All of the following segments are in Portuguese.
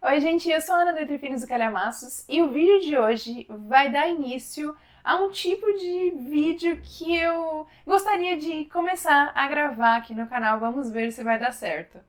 Oi, gente, eu sou a Ana do Entre Finos e Calhamaços e o vídeo de hoje vai dar início a um tipo de vídeo que eu gostaria de começar a gravar aqui no canal. Vamos ver se vai dar certo.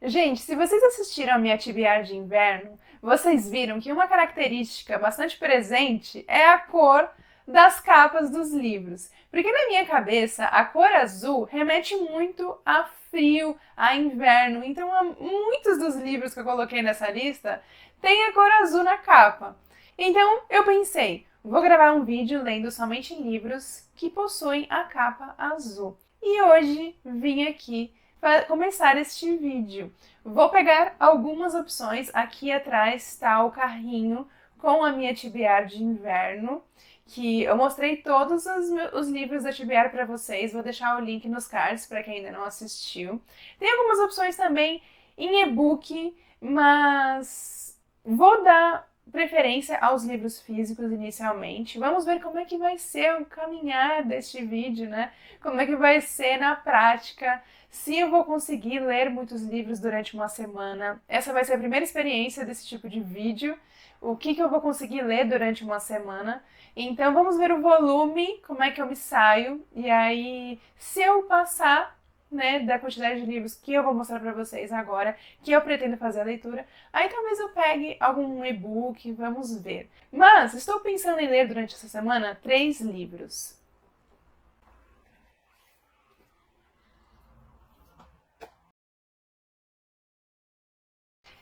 Gente, se vocês assistiram a minha TBR de inverno, vocês viram que uma característica bastante presente é a cor das capas dos livros. Porque na minha cabeça, a cor azul remete muito a frio, a inverno. Então, muitos dos livros que eu coloquei nessa lista têm a cor azul na capa. Então, eu pensei, vou gravar um vídeo lendo somente livros que possuem a capa azul. E hoje vim aqui para começar este vídeo. Vou pegar algumas opções. Aqui atrás está o carrinho com a minha TBR de inverno, que eu mostrei todos os livros da TBR para vocês. Vou deixar o link nos cards para quem ainda não assistiu. Tem algumas opções também em e-book, mas vou dar preferência aos livros físicos inicialmente. Vamos ver como é que vai ser o caminhar deste vídeo, né? Como é que vai ser na prática, se eu vou conseguir ler muitos livros durante uma semana. Essa vai ser a primeira experiência desse tipo de vídeo. O que eu vou conseguir ler durante uma semana. Então vamos ver o volume, como é que eu me saio. E aí, se eu passar, né, da quantidade de livros que eu vou mostrar para vocês agora, que eu pretendo fazer a leitura, aí talvez eu pegue algum e-book, vamos ver. Mas estou pensando em ler durante essa semana 3 livros.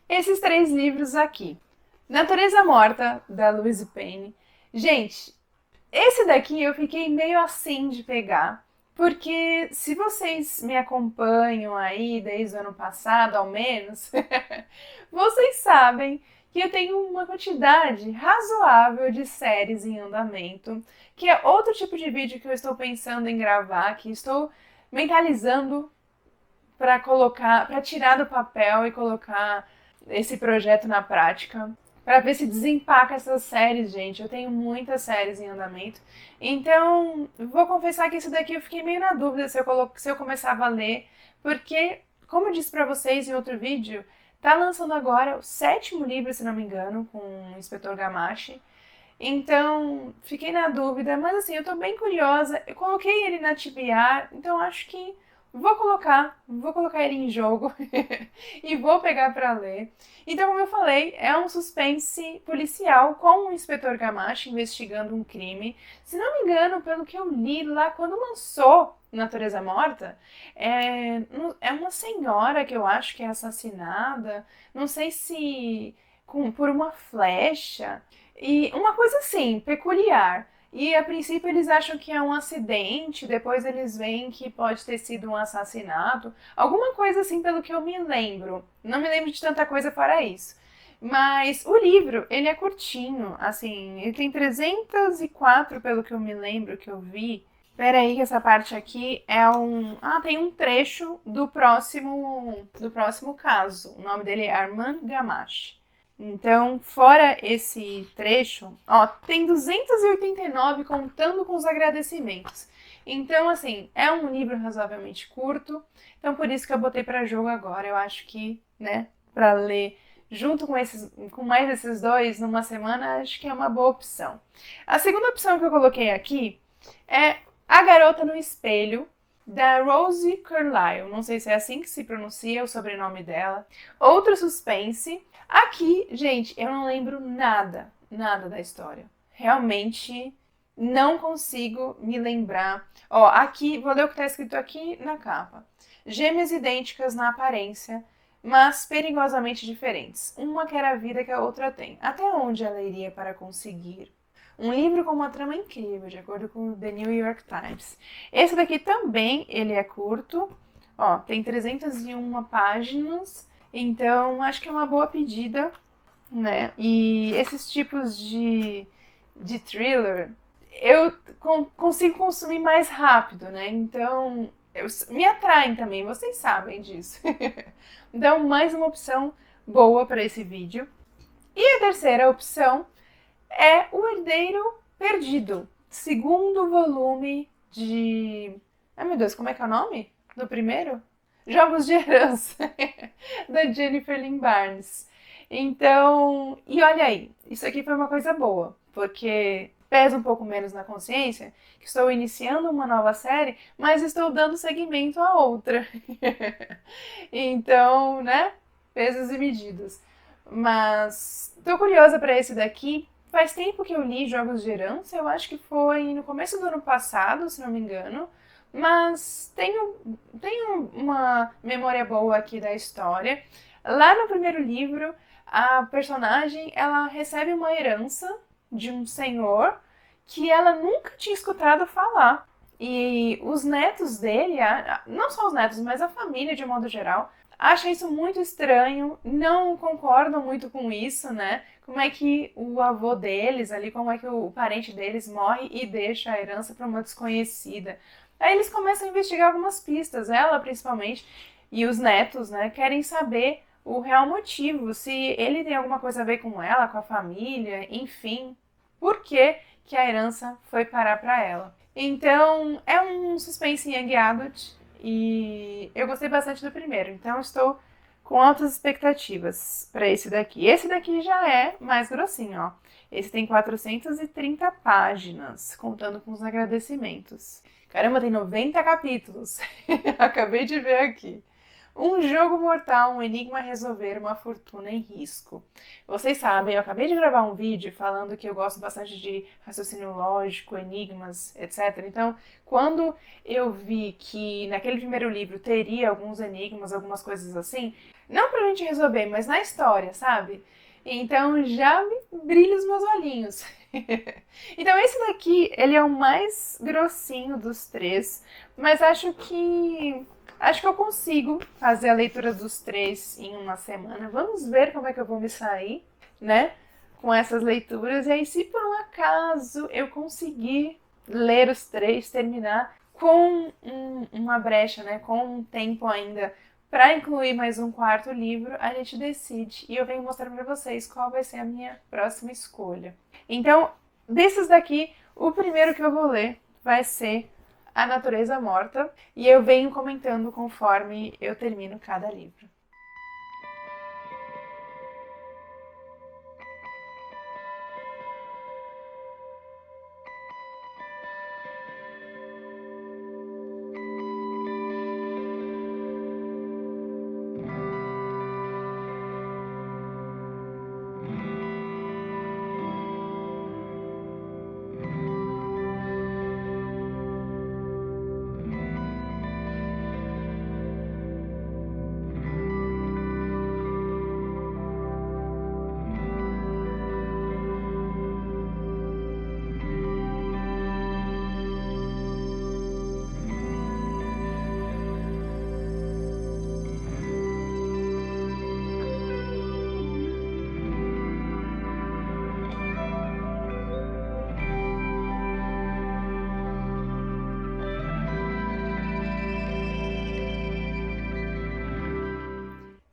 Esses 3 livros aqui. Natureza Morta, da Louise Penny. Gente, esse daqui eu fiquei meio assim de pegar, porque se vocês me acompanham aí desde o ano passado, ao menos, vocês sabem que eu tenho uma quantidade razoável de séries em andamento, que é outro tipo de vídeo que eu estou pensando em gravar, que estou mentalizando para colocar, para tirar do papel e colocar esse projeto na prática, para ver se desempaca essas séries, gente. Eu tenho muitas séries em andamento. Então, vou confessar que esse daqui eu fiquei meio na dúvida se eu começava a ler, porque, como eu disse para vocês em outro vídeo, tá lançando agora o 7º livro, se não me engano, com o Inspetor Gamache. Então, fiquei na dúvida, mas assim, eu tô bem curiosa. Eu coloquei ele na TBR, então acho que vou colocar ele em jogo e vou pegar para ler. Então, como eu falei, é um suspense policial com o Inspetor Gamache investigando um crime. Se não me engano, pelo que eu li lá quando lançou Natureza Morta, é uma senhora que eu acho que é assassinada. Não sei se por uma flecha. E uma coisa assim, peculiar. E a princípio eles acham que é um acidente, depois eles veem que pode ter sido um assassinato. Alguma coisa assim, pelo que eu me lembro. Não me lembro de tanta coisa fora isso. Mas o livro, ele é curtinho, assim, ele tem 304, pelo que eu me lembro, que eu vi. Pera aí que essa parte aqui é um... Ah, tem um trecho do próximo caso. O nome dele é Armand Gamache. Então, fora esse trecho, ó, tem 289 contando com os agradecimentos. Então, assim, é um livro razoavelmente curto. Então, por isso que eu botei para jogo agora. Eu acho que, né, para ler junto com mais esses dois numa semana, acho que é uma boa opção. A segunda opção que eu coloquei aqui é A Garota no Espelho, da Rosie Carlyle. Não sei se é assim que se pronuncia o sobrenome dela. Outro suspense. Aqui, gente, eu não lembro nada da história. Realmente não consigo me lembrar. Ó, aqui, vou ler o que está escrito aqui na capa. Gêmeas idênticas na aparência, mas perigosamente diferentes. Uma quer a vida que a outra tem. Até onde ela iria para conseguir? Um livro com uma trama incrível, de acordo com o The New York Times. Esse daqui também, ele é curto. Ó, tem 301 páginas. Então, acho que é uma boa pedida, né? E esses tipos de thriller, eu consigo consumir mais rápido, né? Então, me atraem também, vocês sabem disso. Então, mais uma opção boa para esse vídeo. E a terceira opção é O Herdeiro Perdido, segundo volume de... Ai, meu Deus, como é que é o nome Do primeiro? Jogos de Herança, da Jennifer Lynn Barnes. Então, e olha aí, isso aqui foi uma coisa boa, porque pesa um pouco menos na consciência, que estou iniciando uma nova série, mas estou dando seguimento a outra. Então, né, pesos e medidas. Mas tô curiosa para esse daqui. Faz tempo que eu li Jogos de Herança, eu acho que foi no começo do ano passado, se não me engano. Mas tenho uma memória boa aqui da história. Lá no primeiro livro, a personagem ela recebe uma herança de um senhor que ela nunca tinha escutado falar. E os netos dele, não só os netos, mas a família de modo geral, acha isso muito estranho, não concordam muito com isso, né? Como é que o avô deles ali, como é que o parente deles morre e deixa a herança para uma desconhecida. Aí eles começam a investigar algumas pistas, ela principalmente, e os netos, né, querem saber o real motivo, se ele tem alguma coisa a ver com ela, com a família, enfim, por que que a herança foi parar para ela. Então, é um suspense young adult e eu gostei bastante do primeiro, então estou com altas expectativas para esse daqui. Esse daqui já é mais grossinho, ó. Esse tem 430 páginas, contando com os agradecimentos. Caramba, tem 90 capítulos. Acabei de ver aqui. Um jogo mortal, um enigma a resolver, uma fortuna em risco. Vocês sabem, eu acabei de gravar um vídeo falando que eu gosto bastante de raciocínio lógico, enigmas, etc. Então, quando eu vi que naquele primeiro livro teria alguns enigmas, algumas coisas assim, não pra gente resolver, mas na história, sabe? Então já me brilha os meus olhinhos. Então esse daqui, ele é o mais grossinho dos três, mas acho que eu consigo fazer a leitura dos três em uma semana. Vamos ver como é que eu vou me sair, né, com essas leituras. E aí, se por um acaso eu conseguir ler os três, terminar com uma brecha, né, com um tempo ainda para incluir mais um quarto livro, a gente decide e eu venho mostrar para vocês qual vai ser a minha próxima escolha. Então, desses daqui, o primeiro que eu vou ler vai ser A Natureza Morta, e eu venho comentando conforme eu termino cada livro.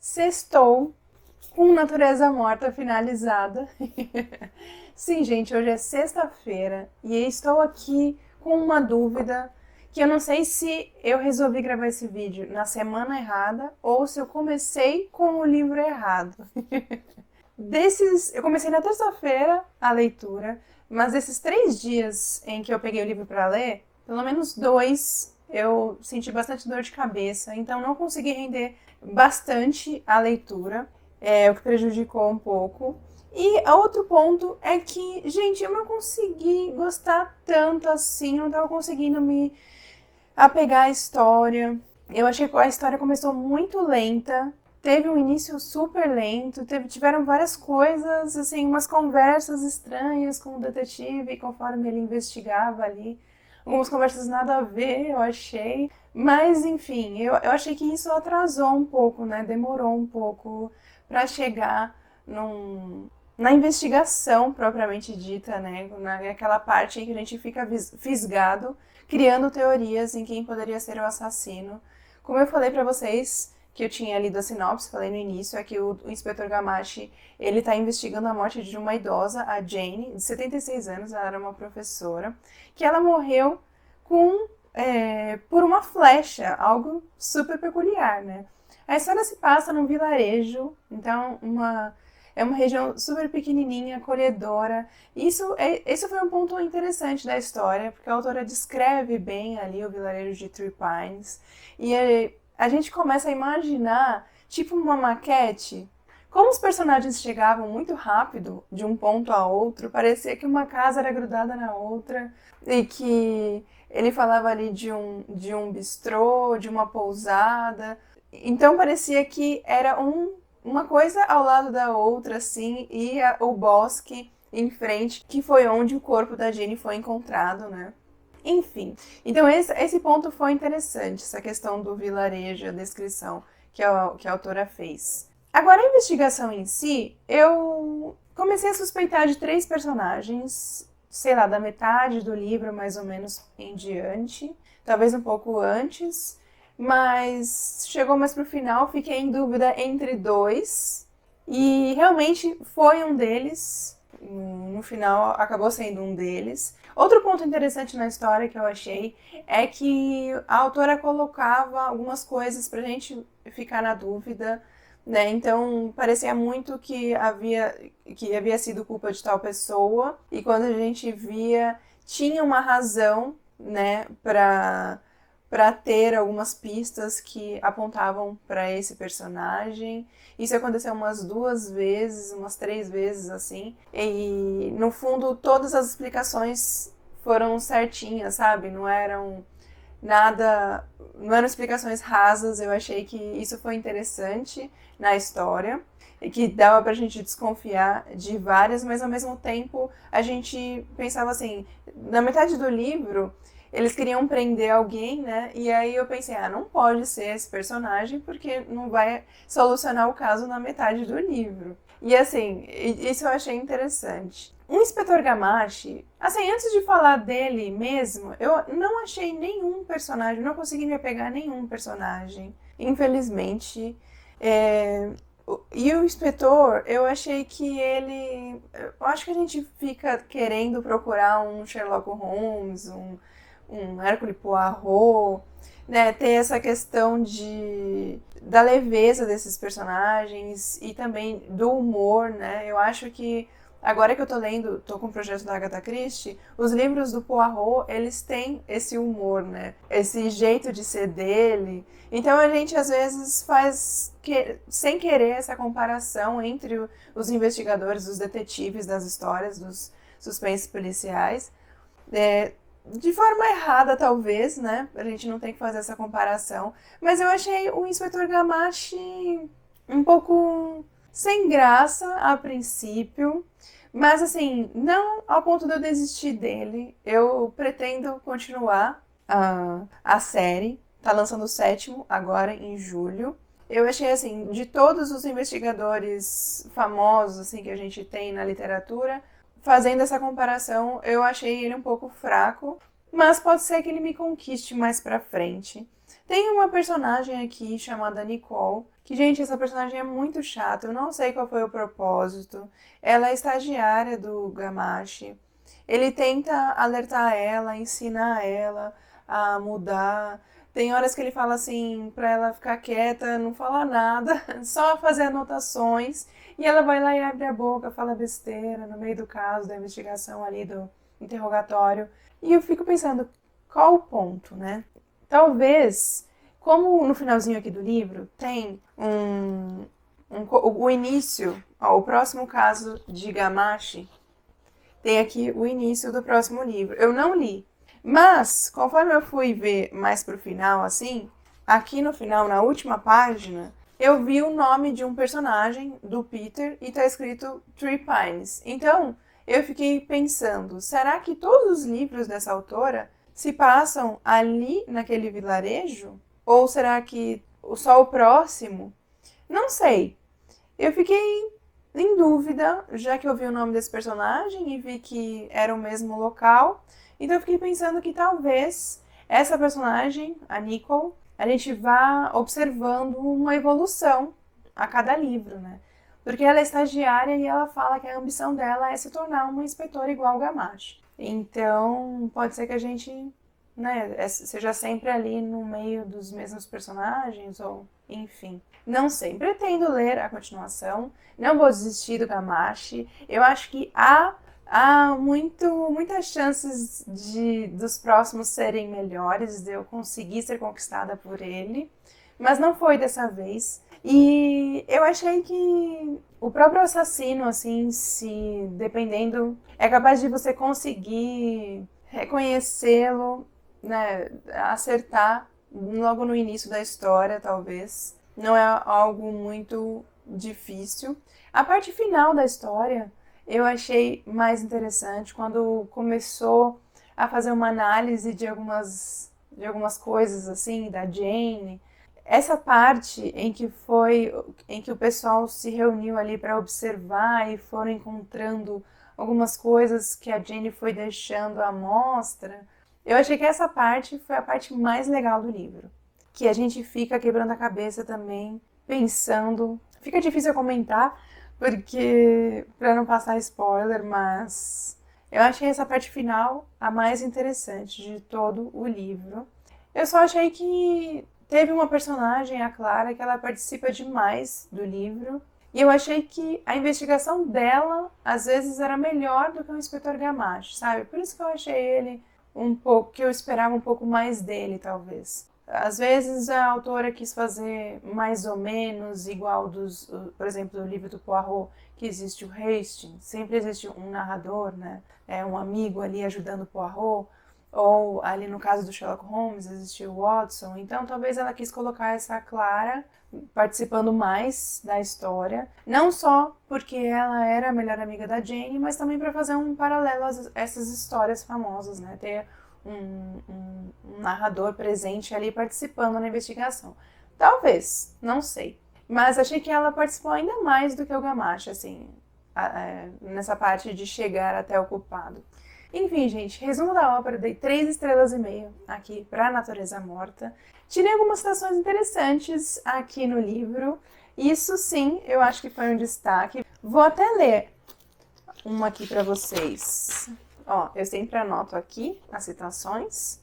Sextou com Natureza Morta finalizada. Sim, gente, hoje é sexta-feira e estou aqui com uma dúvida que eu não sei se eu resolvi gravar esse vídeo na semana errada ou se eu comecei com o livro errado. Eu comecei na terça-feira a leitura, mas desses 3 dias em que eu peguei o livro para ler, pelo menos 2 eu senti bastante dor de cabeça, então não consegui render bastante a leitura, o que prejudicou um pouco. E outro ponto é que, gente, eu não consegui gostar tanto assim, não estava conseguindo me apegar à história. Eu achei que a história começou muito lenta, teve um início super lento, tiveram várias coisas, assim, umas conversas estranhas com o detetive conforme ele investigava ali. Algumas conversas nada a ver, eu achei. Mas, enfim, eu achei que isso atrasou um pouco, né? Demorou um pouco para chegar na investigação propriamente dita, né? Naquela parte em que a gente fica fisgado, criando teorias em quem poderia ser o assassino. Como eu falei para vocês, que eu tinha lido a sinopse, falei no início, é que o inspetor Gamache, ele tá investigando a morte de uma idosa, a Jane, de 76 anos, ela era uma professora, que ela morreu com por uma flecha, algo super peculiar, né? A história se passa num vilarejo, então é uma região super pequenininha, acolhedora. Isso foi um ponto interessante da história, porque a autora descreve bem ali o vilarejo de Three Pines. E a gente começa a imaginar, tipo uma maquete, como os personagens chegavam muito rápido de um ponto a outro, parecia que uma casa era grudada na outra e que ele falava ali de um bistrô, de uma pousada. Então parecia que era uma coisa ao lado da outra, assim, e o bosque em frente, que foi onde o corpo da Jenny foi encontrado, né? Enfim, então esse ponto foi interessante, essa questão do vilarejo, a descrição que a autora fez. Agora, a investigação em si, eu comecei a suspeitar de 3 personagens, sei lá, da metade do livro, mais ou menos, em diante, talvez um pouco antes, mas chegou mais pro final, fiquei em dúvida entre 2, e realmente foi um deles, no final acabou sendo um deles. Outro ponto interessante na história que eu achei é que a autora colocava algumas coisas pra gente ficar na dúvida, né? Então parecia muito que havia sido culpa de tal pessoa, e quando a gente via, tinha uma razão, né, para ter algumas pistas que apontavam para esse personagem. Isso aconteceu umas 2 vezes, umas 3 vezes assim. E no fundo todas as explicações foram certinhas, sabe? Não eram explicações rasas. Eu achei que isso foi interessante na história e que dava pra gente desconfiar de várias, mas ao mesmo tempo a gente pensava assim, na metade do livro eles queriam prender alguém, né? E aí eu pensei, não pode ser esse personagem porque não vai solucionar o caso na metade do livro. E assim, isso eu achei interessante. O Inspetor Gamache, assim, antes de falar dele mesmo, eu não achei nenhum personagem, não consegui me apegar a nenhum personagem, infelizmente. E o inspetor, eu achei que ele... Eu acho que a gente fica querendo procurar um Sherlock Holmes, um Hercule Poirot, né? Ter essa questão da leveza desses personagens e também do humor, né? Eu acho que agora que eu tô com o projeto da Agatha Christie, os livros do Poirot, eles têm esse humor, né? Esse jeito de ser dele. Então a gente às vezes faz sem querer essa comparação entre os investigadores, os detetives das histórias, dos suspensos policiais. De forma errada, talvez, né? A gente não tem que fazer essa comparação. Mas eu achei o Inspetor Gamache um pouco sem graça a princípio. Mas, assim, não ao ponto de eu desistir dele. Eu pretendo continuar a série. Tá lançando o 7º agora, em julho. Eu achei, assim, de todos os investigadores famosos, assim, que a gente tem na literatura, fazendo essa comparação, eu achei ele um pouco fraco, mas pode ser que ele me conquiste mais pra frente. Tem uma personagem aqui chamada Nicole, que, gente, essa personagem é muito chata, eu não sei qual foi o propósito. Ela é estagiária do Gamache. Ele tenta alertar ela, ensinar ela a mudar. Tem horas que ele fala assim, pra ela ficar quieta, não falar nada, só fazer anotações. E ela vai lá e abre a boca, fala besteira no meio do caso, da investigação ali, do interrogatório. E eu fico pensando, qual o ponto, né? Talvez, como no finalzinho aqui do livro, tem o início, o próximo caso de Gamache, tem aqui o início do próximo livro. Eu não li, mas conforme eu fui ver mais pro final, assim, aqui no final, na última página, eu vi o nome de um personagem, do Peter, e tá escrito Three Pines. Então, eu fiquei pensando, será que todos os livros dessa autora se passam ali naquele vilarejo? Ou será que só o próximo? Não sei. Eu fiquei em dúvida, já que eu vi o nome desse personagem e vi que era o mesmo local. Então eu fiquei pensando que talvez essa personagem, a Nicole, a gente vá observando uma evolução a cada livro, né? Porque ela é estagiária e ela fala que a ambição dela é se tornar uma inspetora igual ao Gamache. Então, pode ser que a gente né, seja sempre ali no meio dos mesmos personagens, ou enfim. Não sei, pretendo ler a continuação, não vou desistir do Gamache. Eu acho que há muitas chances dos próximos serem melhores, de eu conseguir ser conquistada por ele, mas não foi dessa vez. E eu achei que o próprio assassino, assim, se dependendo, é capaz de você conseguir reconhecê-lo, né, acertar logo no início da história, talvez. Não é algo muito difícil. A parte final da história eu achei mais interessante quando começou a fazer uma análise de algumas coisas assim da Jane. Essa parte em que o pessoal se reuniu ali para observar e foram encontrando algumas coisas que a Jane foi deixando à mostra. Eu achei que essa parte foi a parte mais legal do livro, que a gente fica quebrando a cabeça também, pensando. Fica difícil eu comentar, porque para não passar spoiler, mas eu achei essa parte final a mais interessante de todo o livro. Eu só achei que teve uma personagem, a Clara, que ela participa demais do livro. E eu achei que a investigação dela, às vezes, era melhor do que o Inspetor Gamache, sabe? Por isso que eu achei ele um pouco, que eu esperava um pouco mais dele, talvez. Às vezes a autora quis fazer mais ou menos igual por exemplo, do livro do Poirot, que existe o Hastings, sempre existe um narrador, né? É um amigo ali ajudando o Poirot, ou ali no caso do Sherlock Holmes existe o Watson. Então talvez ela quis colocar essa Clara participando mais da história, não só porque ela era a melhor amiga da Jane, mas também para fazer um paralelo a essas histórias famosas, né? Ter um narrador presente ali participando na investigação. Talvez, não sei. Mas achei que ela participou ainda mais do que o Gamache, assim, nessa parte de chegar até o culpado. Enfim, gente, resumo da ópera, dei 3 estrelas e meia aqui para A Natureza Morta. Tirei algumas citações interessantes aqui no livro. Isso sim, eu acho que foi um destaque. Vou até ler uma aqui para vocês. Ó, eu sempre anoto aqui as citações.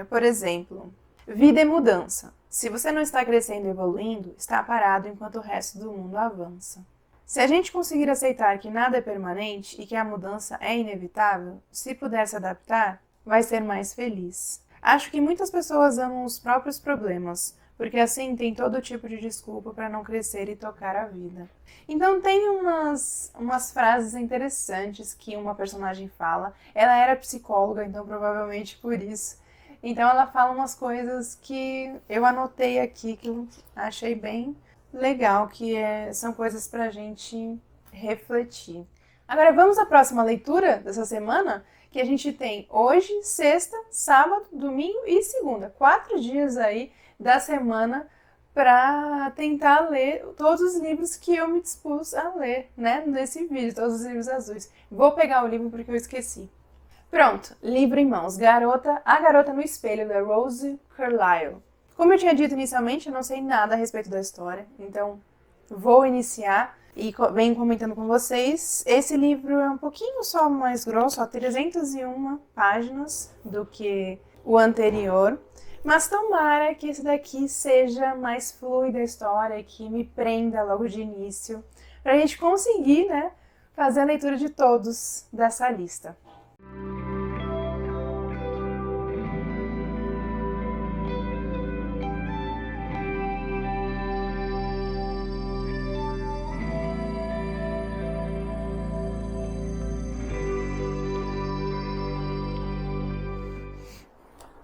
Por exemplo, vida é mudança. Se você não está crescendo e evoluindo, está parado enquanto o resto do mundo avança. Se a gente conseguir aceitar que nada é permanente e que a mudança é inevitável, se puder se adaptar, vai ser mais feliz. Acho que muitas pessoas amam os próprios problemas, porque assim tem todo tipo de desculpa para não crescer e tocar a vida. Então tem umas frases interessantes que uma personagem fala. Ela era psicóloga, então provavelmente por isso. Então ela fala umas coisas que eu anotei aqui, que eu achei bem legal, que são coisas pra gente refletir. Agora vamos à próxima leitura dessa semana, que a gente tem hoje, sexta, sábado, domingo e segunda. 4 dias aí da semana para tentar ler todos os livros que eu me dispus a ler, né, nesse vídeo, todos os livros azuis. Vou pegar o livro porque eu esqueci. Pronto, livro em mãos. A Garota no Espelho, da Rose Carlyle. Como eu tinha dito inicialmente, eu não sei nada a respeito da história, então vou iniciar e venho comentando com vocês. Esse livro é um pouquinho só mais grosso, só 301 páginas do que o anterior, mas tomara que esse daqui seja mais fluida a história, que me prenda logo de início, para a gente conseguir, né, fazer a leitura de todos dessa lista.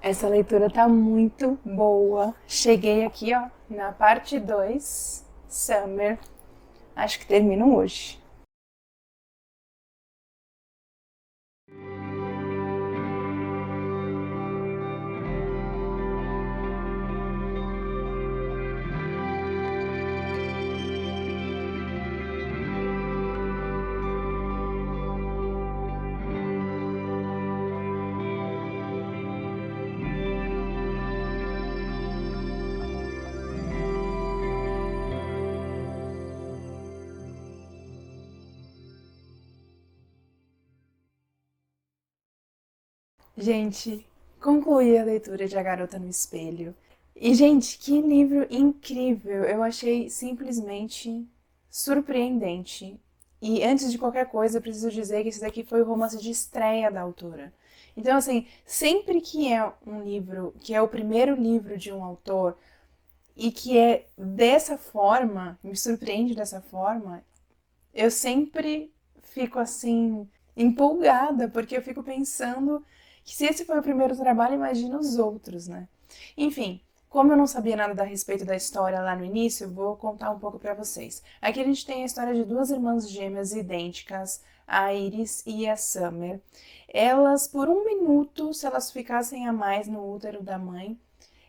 Essa leitura tá muito boa. Cheguei aqui, ó, na parte 2, Summer. Acho que termino hoje. Gente, concluí a leitura de A Garota no Espelho. E, gente, que livro incrível! Eu achei simplesmente surpreendente. E antes de qualquer coisa, eu preciso dizer que esse daqui foi o romance de estreia da autora. Então, assim, sempre que é um livro, que é o primeiro livro de um autor, e que é dessa forma, me surpreende dessa forma, eu sempre fico assim, empolgada, porque eu fico pensando que se esse foi o primeiro trabalho, imagina os outros, né? Enfim, como eu não sabia nada a respeito da história lá no início, eu vou contar um pouco para vocês. Aqui a gente tem a história de duas irmãs gêmeas idênticas, a Iris e a Summer. Elas, por um minuto, se elas ficassem a mais no útero da mãe,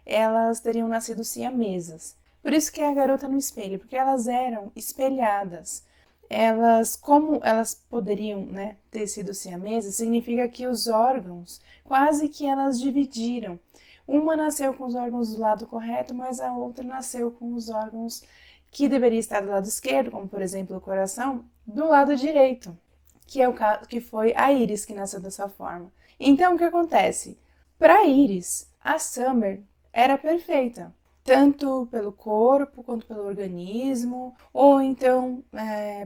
elas teriam nascido siamesas. Por isso que é a garota no espelho, porque elas eram espelhadas. Elas, como elas poderiam, né, ter sido siamesas, significa que os órgãos quase que elas dividiram. Uma nasceu com os órgãos do lado correto, mas a outra nasceu com os órgãos que deveria estar do lado esquerdo, como por exemplo o coração, do lado direito, que é o caso que foi a Iris que nasceu dessa forma. Então o que acontece? Para Iris, a Summer era perfeita, tanto pelo corpo quanto pelo organismo, ou então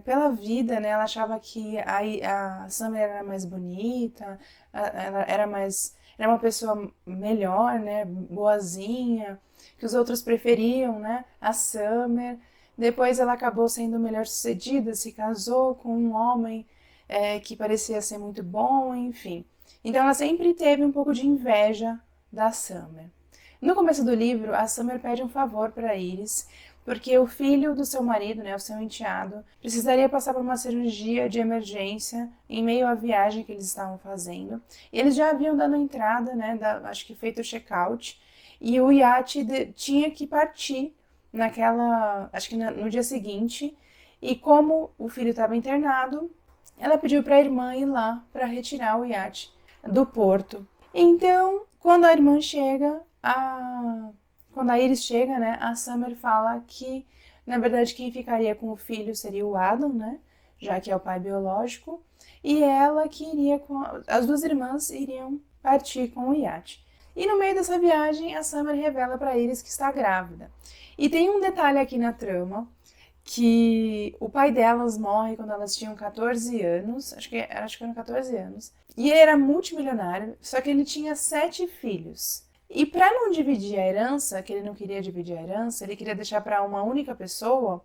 pela vida, né? Ela achava que a Summer era mais bonita, ela era uma pessoa melhor, né? Boazinha, que os outros preferiam, né? A Summer. Depois ela acabou sendo melhor sucedida, se casou com um homem que parecia ser muito bom, enfim. Então ela sempre teve um pouco de inveja da Summer. No começo do livro, a Summer pede um favor para Iris, porque o filho do seu marido, né, o seu enteado, precisaria passar por uma cirurgia de emergência em meio à viagem que eles estavam fazendo. E eles já haviam dado entrada, né, acho que feito o check-out, e o iate tinha que partir acho que no dia seguinte, e como o filho estava internado, ela pediu para a irmã ir lá para retirar o iate do porto. Então, quando a irmã chega, quando a Iris chega, né, a Summer fala que, na verdade, quem ficaria com o filho seria o Adam, né, já que é o pai biológico, e ela que iria as duas irmãs iriam partir com o iate. E no meio dessa viagem, a Summer revela para Iris que está grávida. E tem um detalhe aqui na trama, que o pai delas morre quando elas tinham 14 anos, acho que eram 14 anos, e ele era multimilionário, só que ele tinha 7 filhos. E para não dividir a herança, que ele não queria dividir a herança, ele queria deixar para uma única pessoa,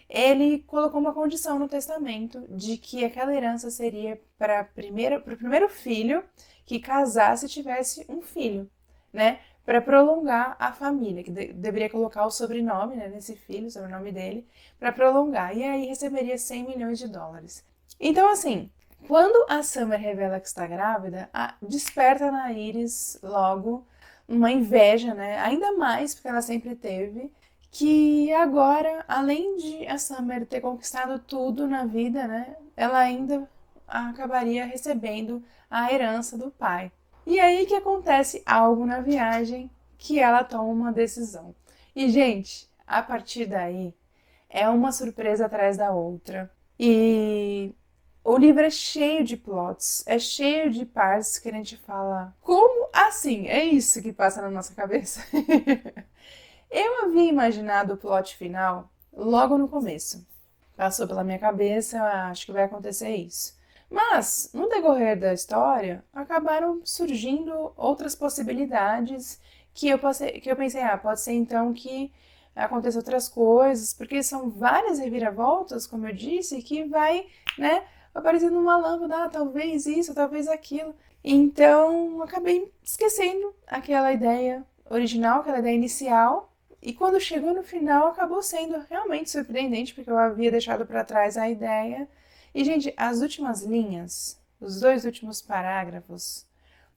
ele colocou uma condição no testamento de que aquela herança seria para o primeiro filho que casasse e tivesse um filho, né? Para prolongar a família, que deveria colocar o sobrenome, né, nesse filho, o sobrenome dele, para prolongar. E aí receberia 100 milhões de dólares. Então, assim, quando a Summer revela que está grávida, desperta na Iris logo uma inveja, né? Ainda mais, porque ela sempre teve, que agora, além de a Summer ter conquistado tudo na vida, né? Ela ainda acabaria recebendo a herança do pai. E aí que acontece algo na viagem que ela toma uma decisão. E, gente, a partir daí é uma surpresa atrás da outra. E o livro é cheio de plots, é cheio de partes que a gente fala, como assim? É isso que passa na nossa cabeça? Eu havia imaginado o plot final logo no começo. Passou pela minha cabeça, eu acho que vai acontecer isso. Mas, no decorrer da história, acabaram surgindo outras possibilidades que eu pensei, pode ser então que aconteça outras coisas, porque são várias reviravoltas, como eu disse, que vai, né, aparecendo uma lâmpada, talvez isso, talvez aquilo. Então, acabei esquecendo aquela ideia original, aquela ideia inicial, e quando chegou no final, acabou sendo realmente surpreendente, porque eu havia deixado para trás a ideia. E, gente, as últimas linhas, os 2 últimos parágrafos,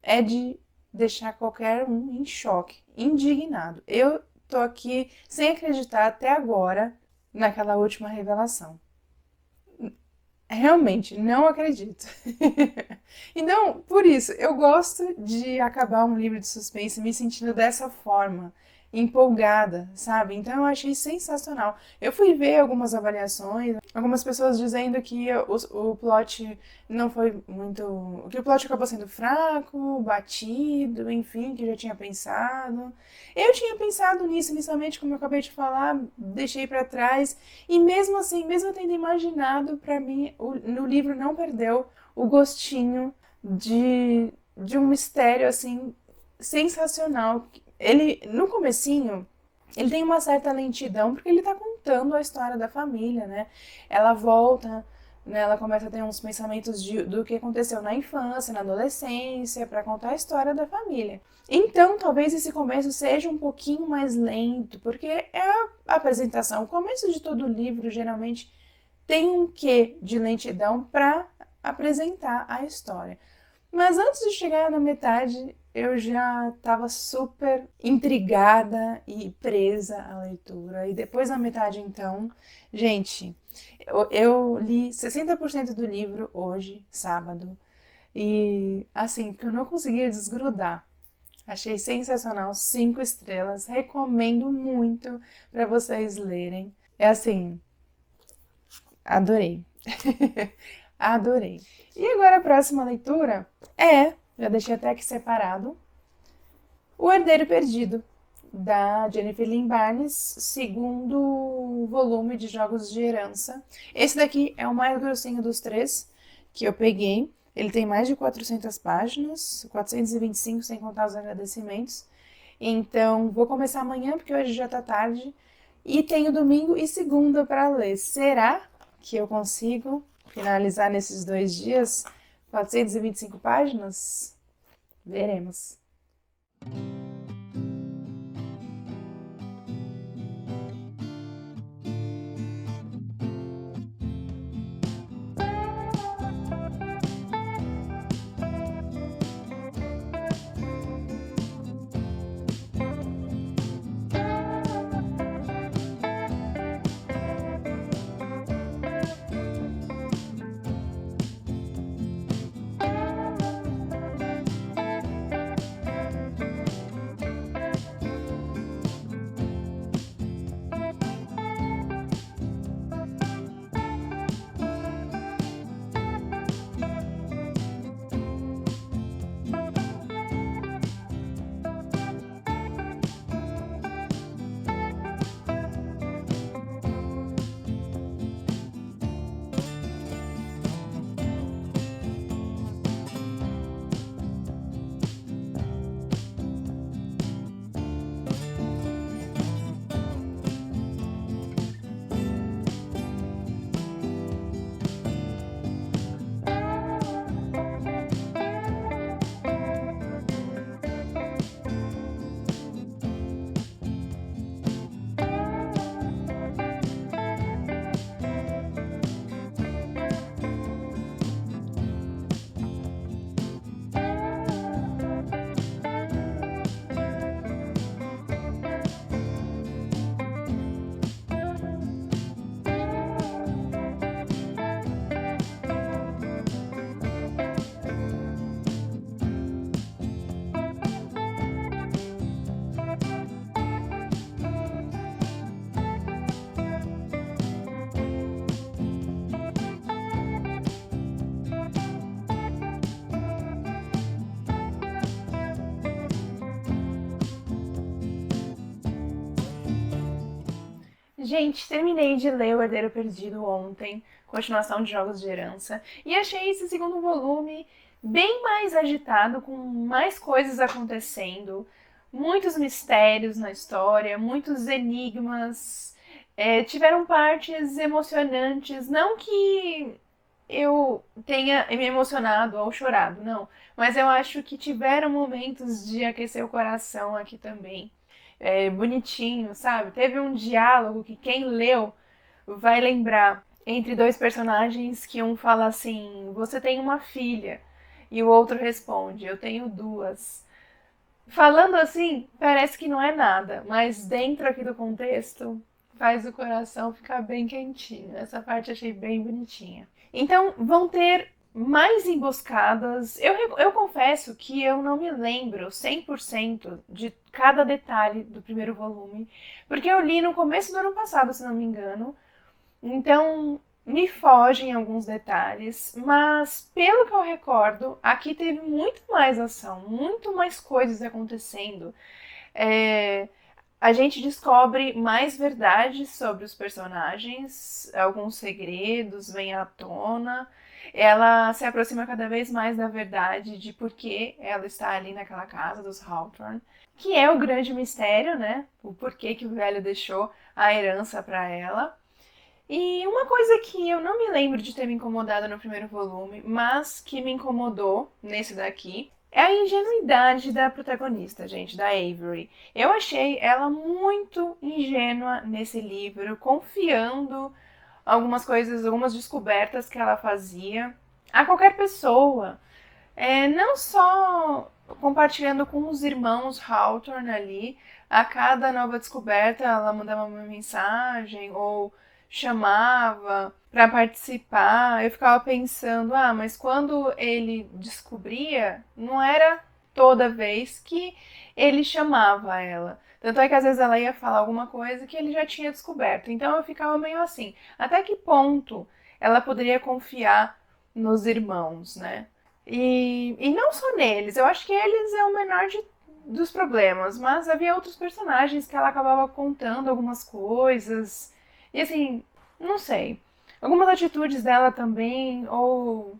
é de deixar qualquer um em choque, indignado. Eu tô aqui sem acreditar até agora naquela última revelação. Realmente, não acredito. Então, por isso, eu gosto de acabar um livro de suspense me sentindo dessa forma, empolgada, sabe? Então, eu achei sensacional. Eu fui ver algumas avaliações algumas pessoas dizendo que o plot não foi muito. Que o plot acabou sendo fraco, batido, enfim, que eu já tinha pensado. Eu tinha pensado nisso inicialmente, como eu acabei de falar, deixei pra trás. E mesmo assim, mesmo eu tendo imaginado, pra mim, no livro não perdeu o gostinho de um mistério assim sensacional. Ele, no comecinho, ele tem uma certa lentidão porque ele tá contando a história da família, né? Ela volta, né? Ela começa a ter uns pensamentos do que aconteceu na infância, na adolescência, para contar a história da família. Então, talvez esse começo seja um pouquinho mais lento, porque é a apresentação. O começo de todo livro geralmente tem um quê de lentidão para apresentar a história. Mas antes de chegar na metade, eu já estava super intrigada e presa à leitura. E depois da metade, então, gente, eu li 60% do livro hoje, sábado, e assim, que eu não conseguia desgrudar. Achei sensacional, 5 estrelas, recomendo muito para vocês lerem. É assim, adorei. Adorei. E agora a próxima leitura já deixei até aqui separado, O Herdeiro Perdido, da Jennifer Lynn Barnes, segundo volume de Jogos de Herança. Esse daqui é o mais grossinho dos três que eu peguei. Ele tem mais de 400 páginas, 425 sem contar os agradecimentos. Então, vou começar amanhã, porque hoje já tá tarde. E tenho domingo e segunda para ler. Será que eu consigo finalizar nesses 2 dias 425 páginas? Veremos. Gente, terminei de ler O Herdeiro Perdido ontem, continuação de Jogos de Herança, e achei esse segundo volume bem mais agitado, com mais coisas acontecendo, muitos mistérios na história, muitos enigmas, tiveram partes emocionantes, não que eu tenha me emocionado ou chorado, não, mas eu acho que tiveram momentos de aquecer o coração aqui também, bonitinho, sabe? Teve um diálogo que quem leu vai lembrar entre dois personagens que um fala assim: "Você tem uma filha", e o outro responde: "Eu tenho duas". Falando assim, parece que não é nada, mas dentro aqui do contexto faz o coração ficar bem quentinho. Essa parte achei bem bonitinha. Então, vão ter mais emboscadas. Eu confesso que eu não me lembro 100% de cada detalhe do primeiro volume, porque eu li no começo do ano passado, se não me engano. Então, me fogem alguns detalhes, mas pelo que eu recordo, aqui teve muito mais ação, muito mais coisas acontecendo. É, a gente descobre mais verdades sobre os personagens, alguns segredos vêm à tona. Ela se aproxima cada vez mais da verdade de por que ela está ali naquela casa dos Hawthorne, que é o grande mistério, né? O porquê que o velho deixou a herança para ela. E uma coisa que eu não me lembro de ter me incomodado no primeiro volume, mas que me incomodou nesse daqui, é a ingenuidade da protagonista, gente, da Avery. Eu achei ela muito ingênua nesse livro, confiando algumas coisas, algumas descobertas que ela fazia a qualquer pessoa. Não só compartilhando com os irmãos Hawthorne ali, a cada nova descoberta ela mandava uma mensagem ou chamava para participar. Eu ficava pensando, mas quando ele descobria, não era toda vez que ele chamava ela. Tanto é que às vezes ela ia falar alguma coisa que ele já tinha descoberto. Então eu ficava meio assim, até que ponto ela poderia confiar nos irmãos, né? E não só neles, eu acho que eles é o menor dos problemas, mas havia outros personagens que ela acabava contando algumas coisas. E assim, não sei. Algumas atitudes dela também, ou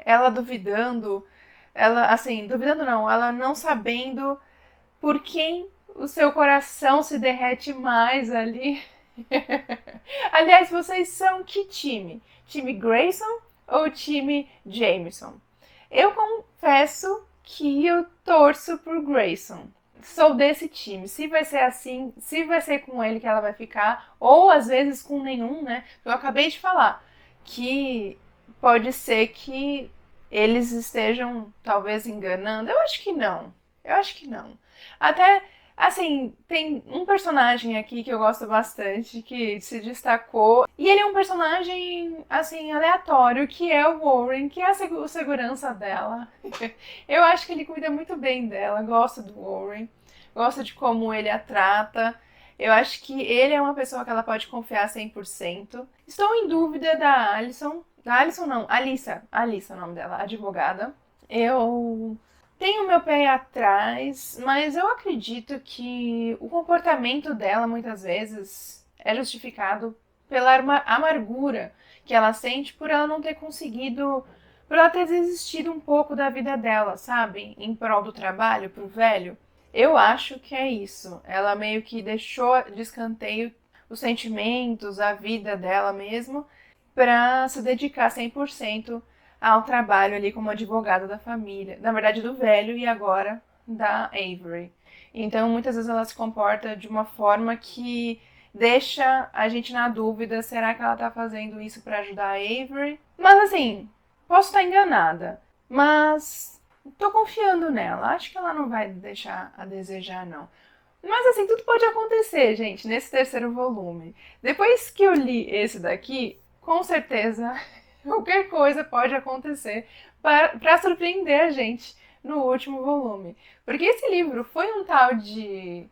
ela duvidando, ela, assim, duvidando não, ela não sabendo por quem o seu coração se derrete mais ali. Aliás, vocês são que time? Time Grayson ou time Jameson? Eu confesso que eu torço por Grayson. Sou desse time. Se vai ser assim, se vai ser com ele que ela vai ficar, ou às vezes com nenhum, né? Eu acabei de falar que pode ser que eles estejam talvez enganando. Eu acho que não. Eu acho que não. Até assim, tem um personagem aqui que eu gosto bastante, que se destacou. E ele é um personagem, assim, aleatório, que é o Warren, que é o segurança dela. Eu acho que ele cuida muito bem dela, gosto do Warren, gosto de como ele a trata. Eu acho que ele é uma pessoa que ela pode confiar 100%. Estou em dúvida da Alison. Da Alison não, Alissa. Alissa é o nome dela, advogada. Eu tenho meu pé atrás, mas eu acredito que o comportamento dela muitas vezes é justificado pela amargura que ela sente por ela não ter conseguido, por ela ter desistido um pouco da vida dela, sabe? Em prol do trabalho pro velho. Eu acho que é isso. Ela meio que deixou de escanteio os sentimentos, a vida dela mesmo, para se dedicar 100% ao trabalho ali como advogada da família, na verdade do velho e agora da Avery. Então muitas vezes ela se comporta de uma forma que deixa a gente na dúvida, será que ela tá fazendo isso para ajudar a Avery? Mas assim, posso estar enganada, mas tô confiando nela. Acho que ela não vai deixar a desejar não. Mas assim, tudo pode acontecer, gente, nesse terceiro volume. Depois que eu li esse daqui, com certeza qualquer coisa pode acontecer para surpreender a gente no último volume. Porque esse livro foi um tal de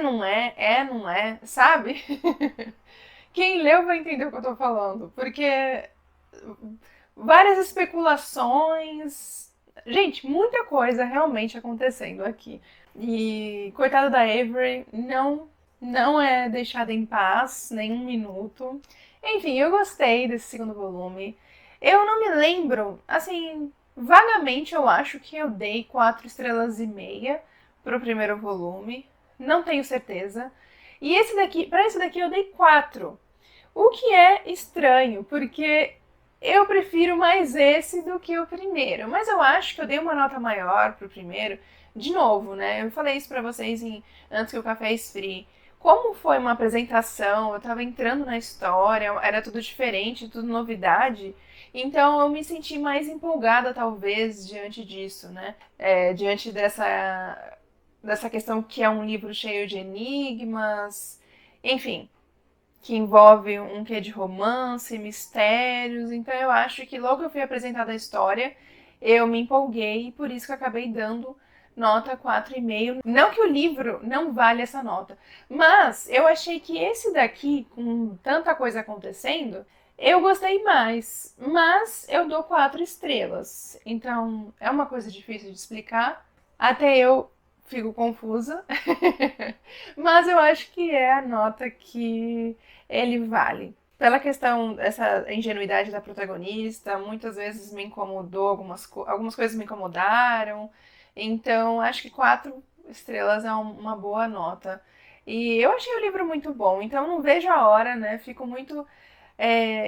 não é, sabe? Quem leu vai entender o que eu tô falando. Porque várias especulações. Gente, muita coisa realmente acontecendo aqui. E coitada da Avery, não é deixada em paz nem um minuto. Enfim, eu gostei desse segundo volume. Eu não me lembro, assim, vagamente eu acho que eu dei 4,5 estrelas pro primeiro volume. Não tenho certeza. E para esse daqui eu dei 4. O que é estranho, porque eu prefiro mais esse do que o primeiro. Mas eu acho que eu dei uma nota maior pro primeiro. De novo, né? Eu falei isso pra vocês antes que o café esfrie. Como foi uma apresentação, eu tava entrando na história, era tudo diferente, tudo novidade. Então eu me senti mais empolgada, talvez, diante disso, né? Diante dessa questão que é um livro cheio de enigmas, enfim, que envolve um quê de romance, mistérios. Então eu acho que logo que eu fui apresentada a história, eu me empolguei e por isso que eu acabei dando nota 4,5. Não que o livro não vale essa nota, mas eu achei que esse daqui, com tanta coisa acontecendo, Eu gostei mais, mas eu dou 4 estrelas. Então, é uma coisa difícil de explicar. Até eu fico confusa. Mas eu acho que é a nota que ele vale. Pela questão dessa ingenuidade da protagonista, muitas vezes me incomodou, algumas coisas me incomodaram. Então, acho que 4 estrelas é uma boa nota. E eu achei o livro muito bom, então não vejo a hora, né? Fico muito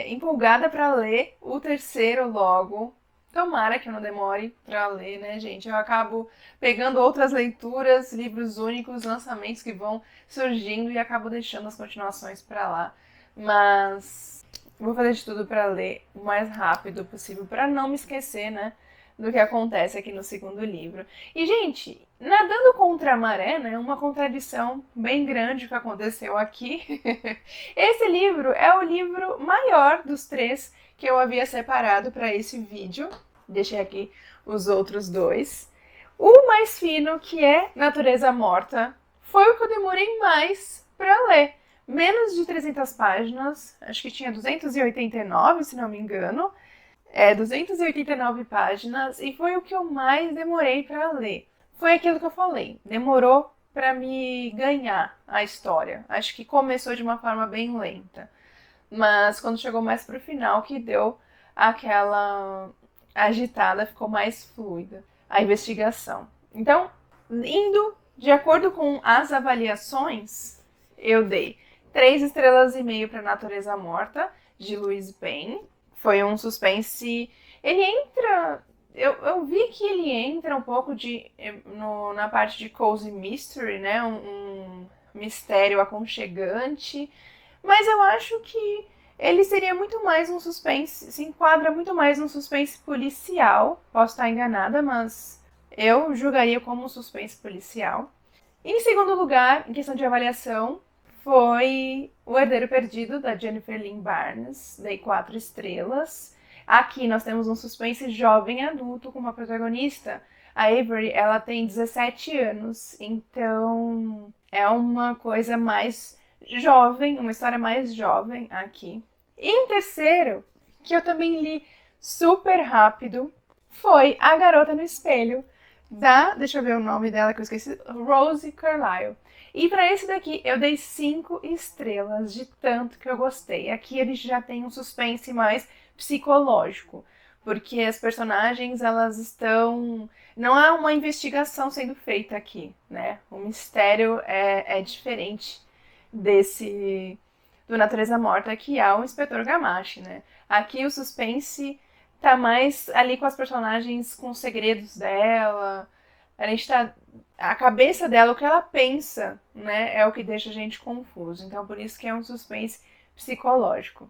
empolgada para ler o terceiro logo. Tomara que eu não demore para ler, né, gente? Eu acabo pegando outras leituras, livros únicos, lançamentos que vão surgindo e acabo deixando as continuações para lá. Mas vou fazer de tudo para ler o mais rápido possível, para não me esquecer, né, do que acontece aqui no segundo livro. E, gente, nadando contra a maré, né, uma contradição bem grande que aconteceu aqui. Esse livro é o livro maior dos 3 que eu havia separado para esse vídeo. Deixei aqui os outros 2. O mais fino, que é Natureza Morta, foi o que eu demorei mais para ler. Menos de 300 páginas, acho que tinha 289, se não me engano. 289 páginas, e foi o que eu mais demorei para ler. Foi aquilo que eu falei, demorou para me ganhar a história. Acho que começou de uma forma bem lenta, mas quando chegou mais pro final que deu aquela agitada, ficou mais fluida a investigação. Então, indo de acordo com as avaliações, eu dei 3 estrelas e meio para Natureza Morta, de Louise Penny. Foi um suspense. Ele entra. Eu vi que ele entra um pouco na parte de cozy mystery, né? Um mistério aconchegante. Mas eu acho que ele seria muito mais um suspense. Se enquadra muito mais num suspense policial. Posso estar enganada, mas eu julgaria como um suspense policial. Em segundo lugar, em questão de avaliação, foi O Herdeiro Perdido, da Jennifer Lynn Barnes. Dei 4 estrelas. Aqui nós temos um suspense jovem adulto com uma protagonista. A Avery, ela tem 17 anos, então é uma coisa mais jovem, uma história mais jovem aqui. E em terceiro, que eu também li super rápido, foi A Garota no Espelho, deixa eu ver o nome dela que eu esqueci, Rosie Carlyle. E para esse daqui eu dei 5 estrelas de tanto que eu gostei. Aqui ele já tem um suspense mais psicológico, porque as personagens, elas estão... Não há uma investigação sendo feita aqui, né? O mistério é diferente do Natureza Morta, que há o Inspetor Gamache, né? Aqui o suspense tá mais ali com as personagens, com os segredos dela. A gente tá... A cabeça dela, o que ela pensa, né, é o que deixa a gente confuso. Então, por isso que é um suspense psicológico.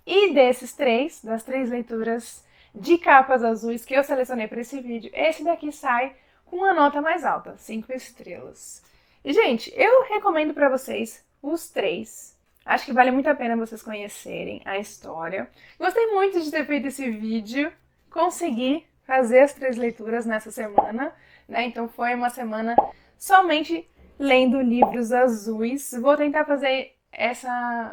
E das 3 leituras de capas azuis que eu selecionei para esse vídeo, esse daqui sai com uma nota mais alta, 5 estrelas. E, gente, eu recomendo para vocês os 3. Acho que vale muito a pena vocês conhecerem a história. Gostei muito de ter feito esse vídeo. Consegui fazer as 3 leituras nessa semana, né? Então foi uma semana somente lendo livros azuis. Vou tentar fazer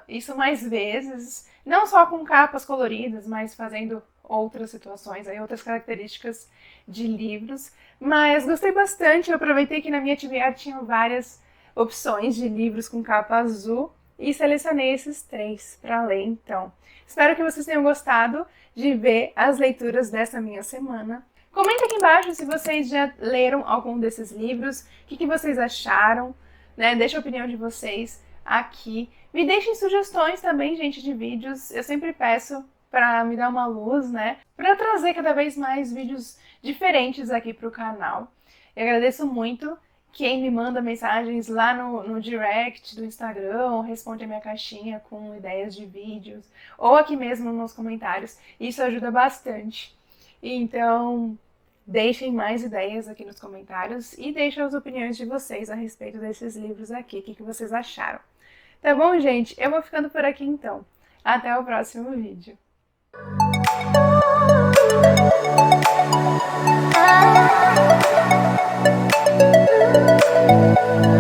isso mais vezes, não só com capas coloridas, mas fazendo outras situações, outras características de livros. Mas gostei bastante, eu aproveitei que na minha atividade tinham várias opções de livros com capa azul e selecionei esses 3 para ler, então. Espero que vocês tenham gostado de ver as leituras dessa minha semana. Comenta aqui embaixo se vocês já leram algum desses livros, o que vocês acharam, né? Deixa a opinião de vocês aqui. Me deixem sugestões também, gente, de vídeos. Eu sempre peço para me dar uma luz, né? Para trazer cada vez mais vídeos diferentes aqui para o canal. Eu agradeço muito quem me manda mensagens lá no direct do Instagram, ou responde a minha caixinha com ideias de vídeos, ou aqui mesmo nos comentários. Isso ajuda bastante. Então, deixem mais ideias aqui nos comentários e deixem as opiniões de vocês a respeito desses livros aqui. O que vocês acharam? Tá bom, gente? Eu vou ficando por aqui então. Até o próximo vídeo. Ah!